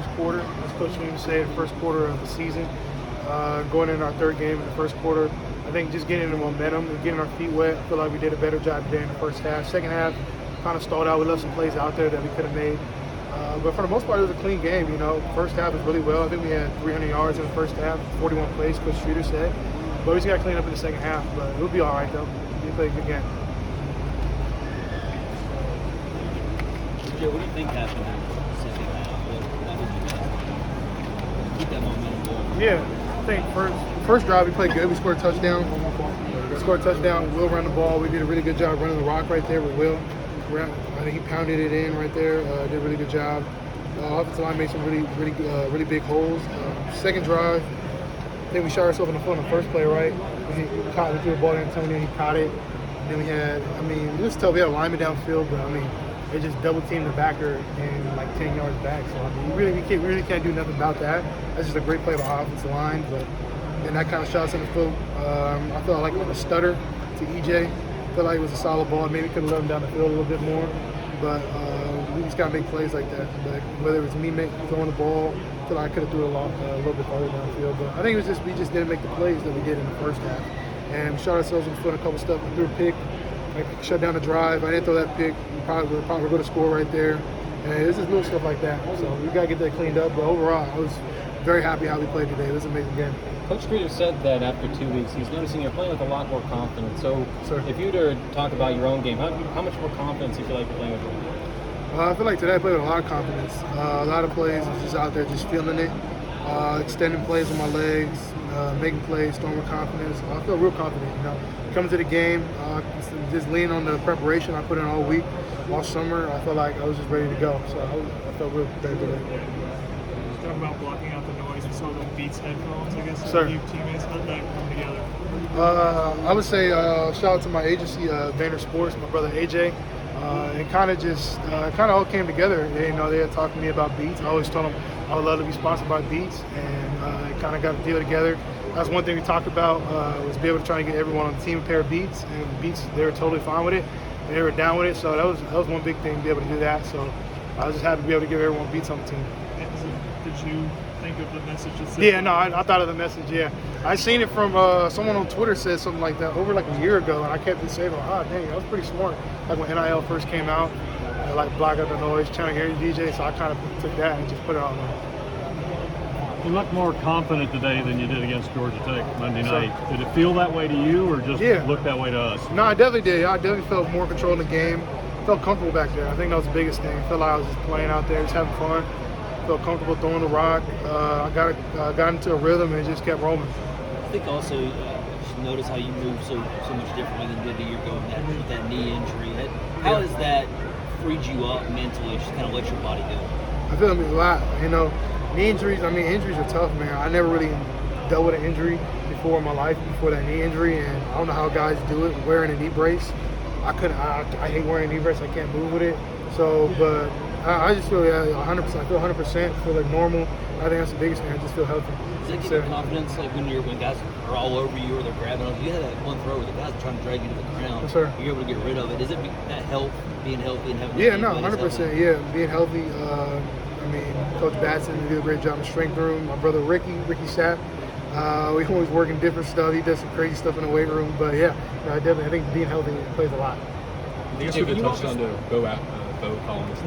first quarter. As Coach Williams said, the first quarter of the season. Going into our third game in the first quarter, I think just getting the momentum and getting our feet wet. I feel like we did a better job today in the first half. Second half, kind of stalled out. We left some plays out there that we could have made. But for the most part, it was a clean game. First half was really well. I think we had 300 yards in the first half, 41 plays, Coach Streeter said. But we just got to clean up in the second half. But it'll be all right, though. We played a good game. Joe, what do you think happened in the second half? What did you guys keep that momentum going? Yeah, I think first drive we played good. We scored a touchdown. Will ran the ball. We did a really good job running the rock right there with Will. I think he pounded it in right there. Did a really good job. Offensive line made some really big holes. Second drive, I think we shot ourselves in the foot on the first play, right? We threw the ball to Antonio. He caught it. And then we had, it was tough. We had a lineman downfield, but they just double teamed the backer and like 10 yards back. So we really can't do nothing about that. That's just a great play by our offensive line. But then that kind of shot us in the foot. I felt like it was a stutter to EJ. I felt like it was a solid ball. Maybe could have let him down the field a little bit more. But we just got to make plays like that. But whether it was me throwing the ball, I feel like I could have threw it a little bit farther downfield. But I think it was just we just didn't make the plays that we did in the first half. And we shot ourselves in the foot a couple stuff. We threw a pick. Shut down the drive. I didn't throw that pick. We were probably going to score right there. And it's just little stuff like that. So we got to get that cleaned up. But overall, I was very happy how we played today. It was an amazing game. Coach Streeter said that after 2 weeks, he's noticing you're playing with a lot more confidence. So if you were to talk about your own game, how much more confidence do you feel like you're playing with your game? I feel like today I played with a lot of confidence. A lot of plays, I was just out there just feeling it. Extending plays with my legs, making plays, throwing with confidence. I feel real confident, Coming to the game, just leaning on the preparation I put in all week, all summer. I felt like I was just ready to go. So I felt real prepared today. Talk about blocking out the noise. We saw the Beats headphones, I guess. Sir. You teammates, how did that come together? I would say shout out to my agency, Vayner Sports, my brother AJ. It kind of all came together. They had talked to me about Beats. I always told them I would love to be sponsored by Beats, and it kind of got a deal together. That's one thing we talked about was be able to try and get everyone on the team a pair of Beats, and Beats, they were totally fine with it. And they were down with it, so that was one big thing to be able to do that. So I was just happy to be able to give everyone Beats on the team. Did you think of the message? Yeah, no, I thought of the message, yeah. I seen it from someone on Twitter said something like that over like a year ago, and I kept it saved. Dang, that was pretty smart. Like when NIL first came out, like block out the noise, channel hearing DJ, so I kind of took that and just put it on there. You looked more confident today than you did against Georgia Tech Monday night. Did it feel that way to you, or just look that way to us? No, I definitely did. I definitely felt more control in the game. Felt comfortable back there. I think that was the biggest thing. I felt like I was just playing out there, just having fun. Felt comfortable throwing the rock. I got into a rhythm and just kept rolling. I think also you should notice how you move so much differently than you did the year ago with that knee injury. How has that freed you up mentally? Just kind of let your body go. I feel a lot. Knee injuries. Injuries are tough, man. I never really dealt with an injury before in my life, before that knee injury, and I don't know how guys do it wearing a knee brace. I hate wearing a knee brace. I can't move with it. So, but I just feel 100%. I feel 100%. Feel like normal. I think that's the biggest thing. I just feel healthy. Does that give you confidence, like when guys are all over you or they're grabbing on you? You had that one throw where the guys are trying to drag you to the ground. Yes, sir. You're able to get rid of it. Does it that help being healthy and having? Yeah, no, 100%. Yeah, being healthy. Coach Batson did a great job in the strength room. My brother Ricky Sapp. We always working different stuff. He does some crazy stuff in the weight room. But yeah, I think being healthy plays a lot. I think you touchdown to Bo Collins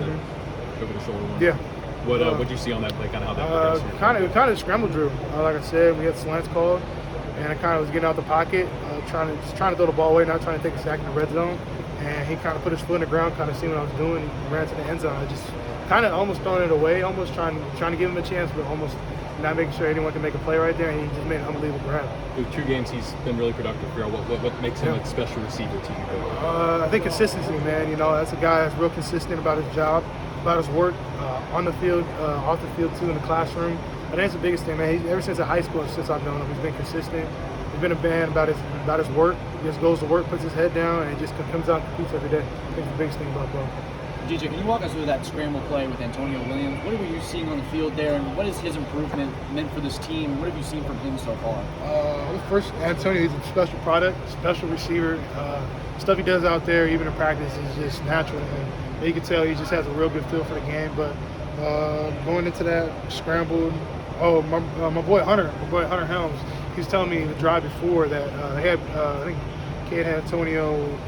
over the shoulder one. Yeah. What did you see on that play? Kind of how that kind of scramble drill. Like I said, we had slants called, and I kind of was getting out the pocket, trying to throw the ball away, not trying to take a sack in the red zone. And he kind of put his foot in the ground, kind of seeing what I was doing. He ran to the end zone. I just kind of almost throwing it away, almost trying to give him a chance, but almost not making sure anyone can make a play right there. And he just made an unbelievable grab. With 2 games, he's been really productive for you. What makes him a special receiver to you? I think consistency, man. That's a guy that's real consistent about his job, about his work on the field, off the field too, in the classroom. I think that's the biggest thing, man. Ever since high school, since I've known him, he's been consistent. He's been a man about his work. He just goes to work, puts his head down, and just comes out and competes every day. I think the biggest thing about Bo. DJ, can you walk us through that scramble play with Antonio Williams? What were you seeing on the field there, and what is his improvement meant for this team? What have you seen from him so far? First, Antonio is a special product, special receiver. Stuff he does out there, even in practice, is just natural. And you can tell he just has a real good feel for the game. But Going into that, scrambled. Oh, my boy Hunter Helms, he was telling me the drive before that they had, I think Kid had Antonio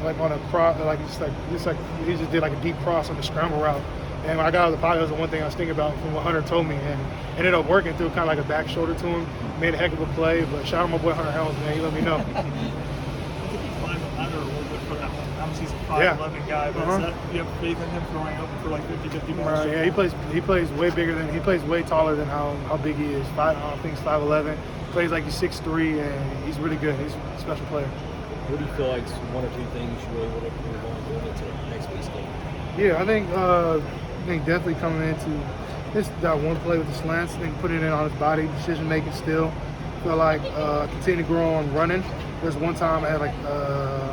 like on a cross, like he just did like a deep cross on the scramble route. And when I got out of the pocket, that was the one thing I was thinking about from what Hunter told me, and ended up working through kind of like a back shoulder to him. Made a heck of a play, but shout out my boy Hunter Helms, man. He let me know. I think he climbed the ladder a little bit for that. Obviously, he's a 5'11" guy, but is that, do you have faith in him throwing up for like 50-50 balls? Yeah, he plays way bigger than, he plays way taller than how big he is. I think he's 5'11". Plays like he's 6'3", and he's really good. He's a special player. What do you feel like one or two things you really would have going into next week's game? Yeah, I think definitely coming into that one play with the slants, I think putting it in on his body, decision making still. Feel like continue to grow on running. There's one time I had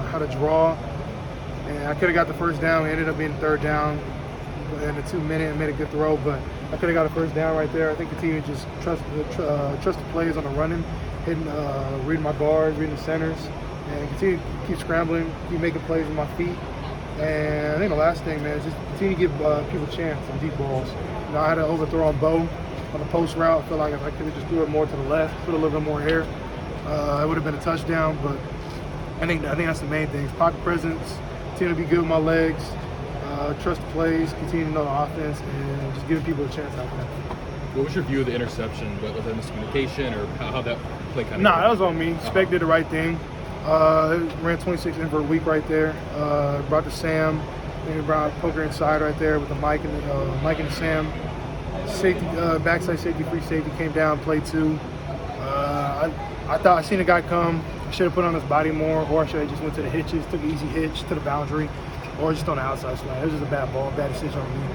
had a draw, and I could have got the first down. We ended up being third down in the 2 minute and made a good throw, but I could have got a first down right there. I think continue to just trust the plays on the running, hitting, reading my guards, reading the centers, and continue to keep scrambling, keep making plays with my feet. And I think the last thing, man, is just continue to give people a chance on deep balls. You know, I had an overthrow on Bo on the post route. I feel like if I could have just threw it more to the left, put a little bit more air, it would have been a touchdown. But I think that's the main thing. Pocket presence, continue to be good with my legs, trust the plays, continue to know the offense, and just giving people a chance out there. What was your view of the interception? Was that miscommunication or how that play kind of? Nah, that was on me. Spec did the right thing. Ran 26 in for a week right there. Brought the Sam, and brought poker inside right there with the Mike and the Sam. Safety, backside safety, free safety came down, played two. I thought I seen a guy come. I should have put on his body more, or I should have just went to the hitches, took an easy hitch to the boundary, or just on the outside slide. It was just a bad ball, bad decision on me.